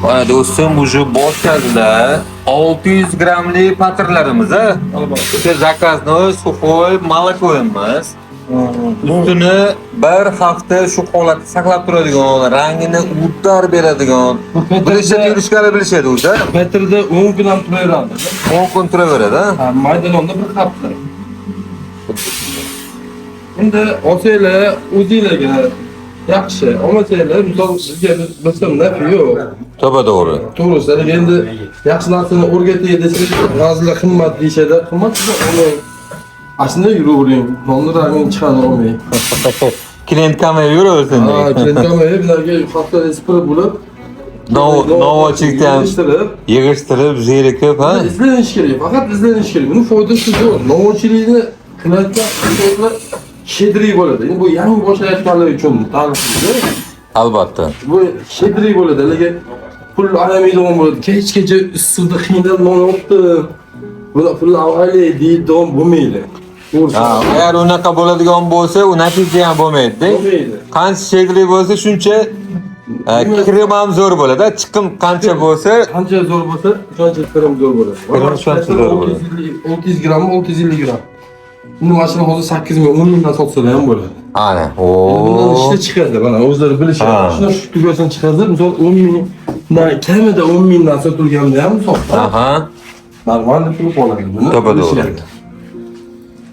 Mana do'stim, уже boshqasida 600 grammlik patirlarimiz, o'sha zakaznoy suxoy malakoyimiz. Ustini bir hafta shu holatda saqlab turadigan, rangini o'tar beradigan. Bilishadi, yurishkari bilishadi o'sha. Patirda 10 kun ham turaveradi. 10 kun turaveradi. Ha, maydonda bir hafta. Endi olsanglar o'zingizlarga yaxshi, olmasanglar misol sizga bilsam nafi yo'q. To'g'ri. To'g'risi, endi yaxshi narsani o'rgatay desangiz, ba'zilar qimmat deyishadi. Qimmat uni aslida yuravering. Nonni rangini chiqarib olmay. Klient kamay yuraversin. Ha, klient kamay bularga haftada spray bo'lib, novochilikda ham yig'ishtirib, zerikib, ha? İzlenish kerak, faqat izlenish kerak. Buni foydasi zo'r. Novochilikni qilayotgan insonlar shedriy bo'ladi. Endi bu yangi boshlayotganlar uchun tavsiya. Albatta. Bu shedriy bo'ladi. Lekin pul alamaydigan bo'ladi. Kechgacha issiqda qiynalib olibdi. Bular pul avayli deydigan bo'lmaydi. Ha, agar unaqa bo'ladigan bo'lsa, u natija ham bo'lmaydi. Qancha shedriy bo'lsa, shuncha kirim ham zo'r bo'ladi. Chiqim qancha bo'lsa, qancha zo'r bo'lsa, shuncha kirim zo'r bo'ladi. Kirim shuncha zo'r bo'ladi. 600 gramm, 650 gramm. Buni mashina hozir 8 ming, 10 mingdan sotsalar ham bo'ladi. Ana, Bundan ishda chiqadi, mana o'zlari bilishadi. Shuni shu tugasini chiqarsa, misol 10 mingdan kamida 10 mingdan sotilganda ham sotsa. Aha. Normal pul qoladi buni. To'g'ri.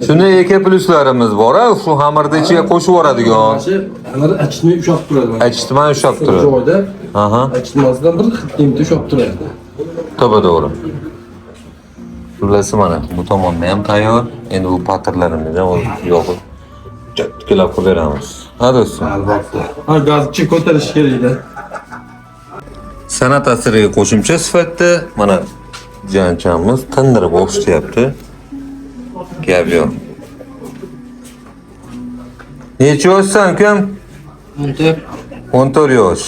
Shuni aka pluslarimiz bor, shu xamirni ichiga qo'shib yuboradigan. Xamirni achitmay ushlab turadi. Achitmay ushlab turadi. Joyda. Aha. Achitmasdan bir xittimda ushlab turadi. To'g'ri. Xullas mana bu tomonda ham tayyor. Endi bu patirlarimizni ham yo'qib tiklab qo'yib beramiz. Ha do'stim. Albatta. Ha, gazchi ko'tarish kerak-da. San'at asariga qo'shimcha sifatida mana janchamiz tindirib o'xshatyapti. Gap yo'q. Necha yoshsan, ukam? 14 yosh.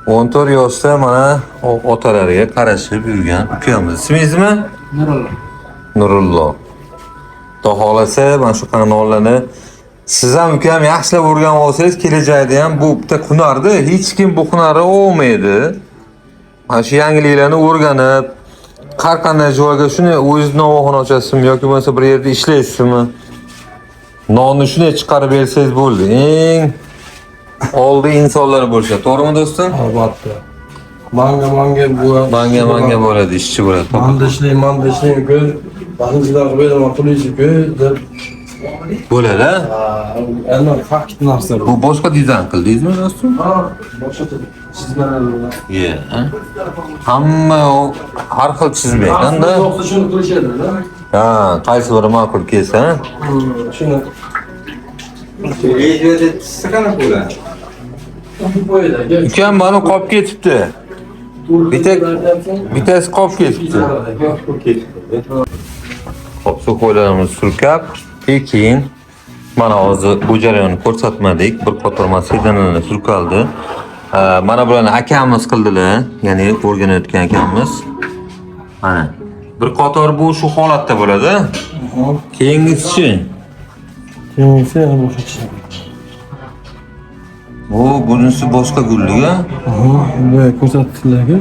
14 yoshda mana otalariga qarashib yurgan ukamiz. Ismingizmi? Nurullo. Xudo xolasa, mana shu kanallarni siz ham ukam yaxshilab o'rganib olsangiz, kelajakda ham bu bitta hunarda hech kim bu hunarni olmaydi. Mana shu yangiliklarni o'rganib, har qanday joyga shuni o'zingiz novoxona ochasizmi yoki bo'lmasa bir yerda ishlaysizmi? Nonni shunday chiqarib bersangiz bo'ldi. Eng oldi insonlar bo'lishadi. To'g'rimi do'stim? Albatta. Manga bu. Manga bo'ladi, ishchi bo'ladi. Manda ishlayman ko'z. Ba'zilar qo'yadigan pulingizni ko'z deb bo'ladi, ha? Endi fakt narsa bu. Bu boshqa dizayn qildingizmi do'stim? Ha, boshqa chizmalar bilan. Ha. Hamma har xil chizmaydi-da. Yo'qsa shuni qilishadi-da. Ha, qaysi biri ma'qul kelsa, ha? Shuni. Videoda chizsaqana bo'ladi. Ukam bani qolib ketibdi. Bittasi qolib ketibdi. Hop, suxoylarimiz surkab, keyin mana hozir bu jarayonni ko'rsatmadik. Bir qator masallarni surkaldi. Mana bularni akamiz qildilar, ya'ni o'rganayotgan akamiz. Mana bir qator bu shu holatda bo'ladi. Keyingisi Keyingisi boshqa chiqadi. Bunisi boshqa gulliga. Bu ko'rsatdilarga.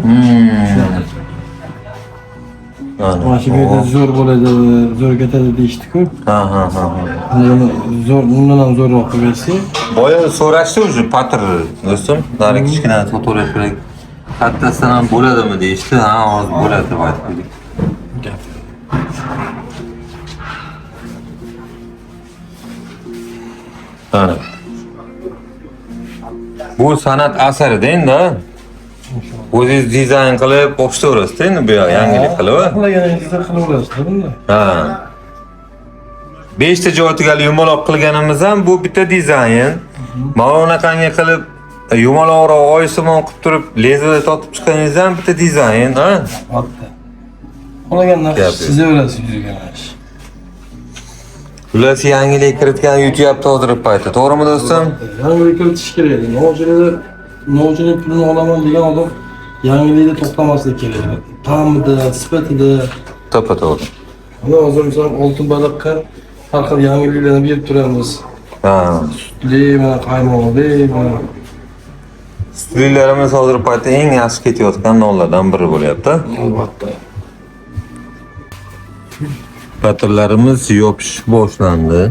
Mana shu yerda zo'r bo'ladi, zo'r ketadi deyishdi-ku. Ha. Zo'r, bundan ham zo'rroq qilsa. Boya so'rashdi o'zi patir do'stim. Nari kichkina fotografiya kerak. Kattasidan ham bo'ladimi deyishdi. Ha, hozir bo'ladi deb aytdik. Ana. Bu san'at asarida endi. O'zingiz dizayn qilib o'xshataverasiz endi bu yangilik qilib. Qilganingizni qilaverasiz bunda. Ha. 5 ta joyatiga yumaloq qilganimiz ham bu bitta dizayn. Mana unaqangi qilib yumaloqroq oysimon qilib turib lezada totib chiqqaningiz ham bitta dizayn, ha? Albatta. Qolganlar chizaverasiz yuziga. Ular yangilik kiritgan yutyapti hozir payti. To'g'rimi do'stim? Yangilik kiritish kerak. Novochilik pulini olaman degan odam yangilikda to'xtamaslik kerak. Ta'mida, sifatida. To'g'ri. Mana hozir misol oltin baliqqa har xil yangiliklarni berib turamiz. Ha. Sutli, mana qaymoqli, mana Suylarimiz hozir paytda eng yaxshi ketayotgan nonlardan biri bo'lyapti. Albatta. Patirlarimiz yopish boshlandi.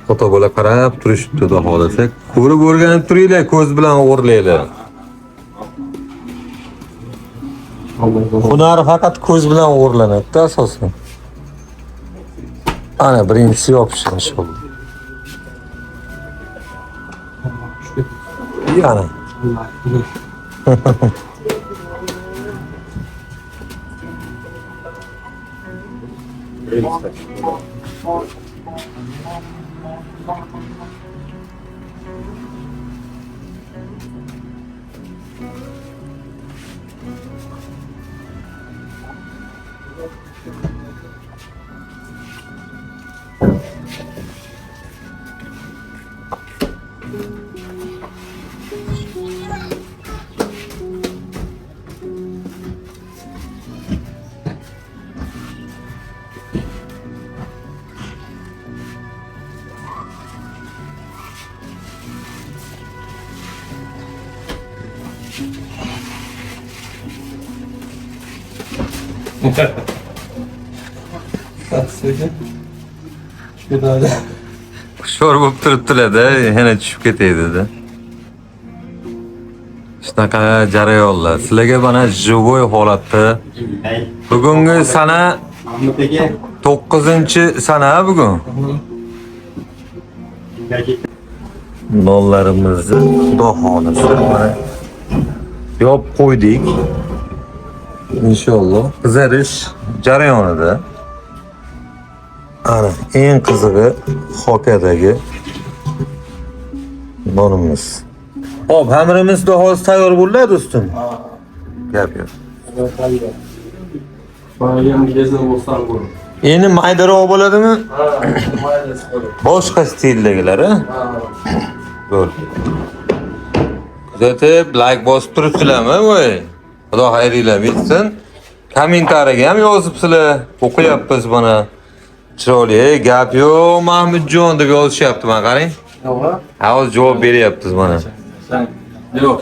Foto bola qarab turishibdi xudo xolasa. Ko'rib o'rganib turinglar, ko'z bilan o'g'irlaylar. Hunar faqat ko'z bilan o'g'irlanadi asosan. Ana birinchisi yopish inshaalloh. Yana. Sho'r bo'lib turibdilar-da, yana tushib ketay dedi. Shunaqa jarayonlar. Sizlarga mana живой holatda bugungi sana 9-sana bugun. Nonlarimizni xudo xolasa mana yop qo'ydik. İnşallah qizarish jarayonida. Ana eng qizig'i xokadagi nonimiz. Hop, hamirimiz da hozir tayyor bo'ladi do'stim. Gap yo'q. Mana gezin bo'lsa bo'lar. Endi maydaroq bo'ladimi? Ha, maydasi bo'lar. Boshqa stildagilar, ha? Ha. Bo'ldi. Kuzatib, like bosib turibsizlarmi, voy? Xudo xayringlar bersin. Kommentariyaga ham yozibsizlar. O'qiyapmiz buni. Chiroyli, gap yo'q, Mahmudjon deb yozishyapti, mana qarang. Yo'q. Hozir javob beryapmiz mana. Yo'q.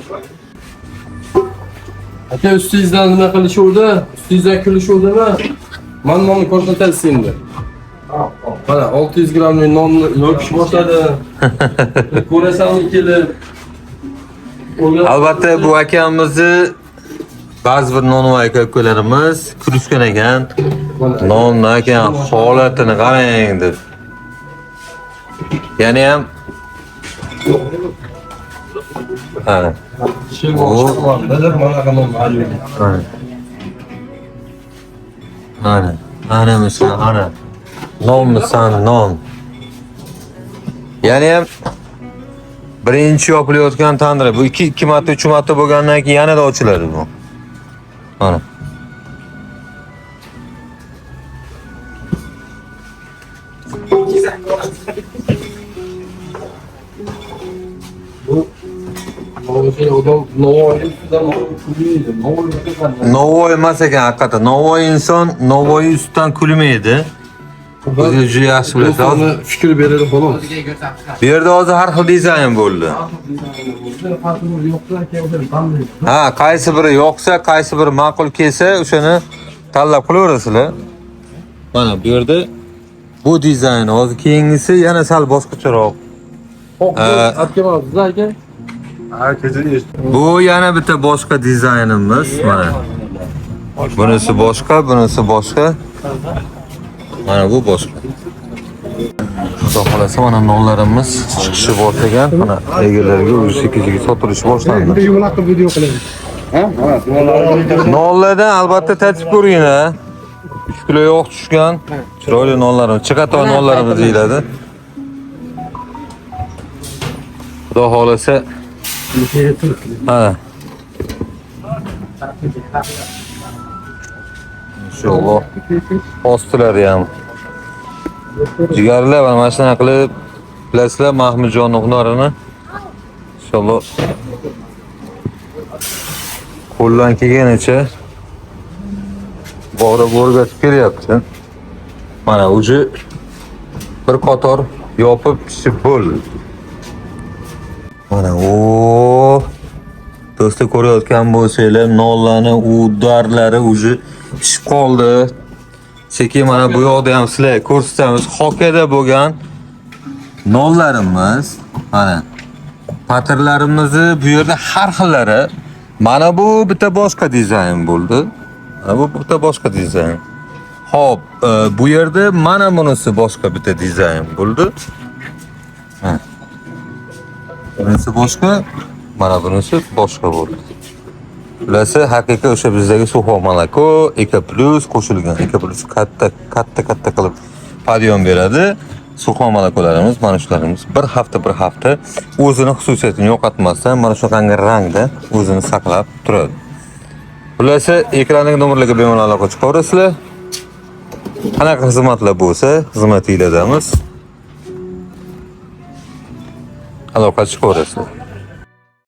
Aka ustingizdan nima qilishuvdi? Ustingizdan kulishuvdimi? Men nonni ko'rsatasiz endi. Mana 600 grammlik nonni yopish boshladi. Ko'rasanmi kelib. Albatta bu akamizni ba'zi bir nonvoy aka-ukalarimiz kulishgan ekan. Nonni ekan holatini qarang deb. Yana ham ana. Ana misal ana. Non misan non. Yani ham birinchi yopilayotgan tandir. Bu 2 marta 3 marta bo'lgandan keyin yanada ochiladi bu. Mana. Navoiy emas ekan haqiqatan. Navoiy inson Navoiy ustidan kulmaydi. O'zingiz juda yaxshi bilasiz. Hozir fikr beradi xolos. bu yerda hozir har xil dizayn bo'ldi. Ha, qaysi biri yo'qsa, qaysi biri ma'qul kelsa, o'shani tanlab qilaverasizlar. Mana bu yerda bu dizayn, hozir keyingisi yana sal boshqacharoq. Bu yana bitta boshqa dizaynimiz mana. Bunisi boshqa, bunisi boshqa. Mana bu boshqa. Xudo xolasa mana nonlarimiz chiqishi boshlagan. Mana egalariga o'zi sotilishi boshlandi. Video qilamiz. Nonlardan albatta tatib ko'ring, ha. 3 kilo yo'q tushgan. Chiroyli nonlarimiz, chiqatoy nonlarimiz deyiladi. Xudo xolasa ha. İnşallah. Ostilari ham. Jigarlar va mana shunaqa qilib bilasizlar Mahmudjonning hunarini. İnşallah. Qo'ldan kelganicha borib o'rgatib kelyapti. Mana uji bir qator yopib pishib bo'ldi. Mana o Do'stlar ko'rayotgan bo'lsanglar, nonlarni udarlari уже pishib qoldi. Sekin mana bu yoqda ham sizlarga ko'rsatamiz. Hokada bo'lgan nonlarimiz, mana patirlarimizni bu yerda har xillari. Mana bu bitta boshqa dizayn bo'ldi. Mana bu bitta boshqa dizayn. Xo'p, bu yerda mana bunisi boshqa bitta dizayn bo'ldi. Ha. Bunisi boshqa, mana bunisi boshqa bo'ldi. Bularsi haqiqiy o'sha bizdagi suxo moloko, Eka Plus qo'shilgan. Eka Plus katta qilib podyon beradi. Suxo molokolarimiz, mana shularimiz bir hafta o'zini xususiyatini yo'qotmasdan mana shunaqangi rangda o'zini saqlab turadi. Bularsi ekrandagi nomerlarga bemalol aloqa chiqaverasizlar. Qanaqa xizmatlar bo'lsa, xizmatinglardamiz. Aloqa chiqaverasizlar.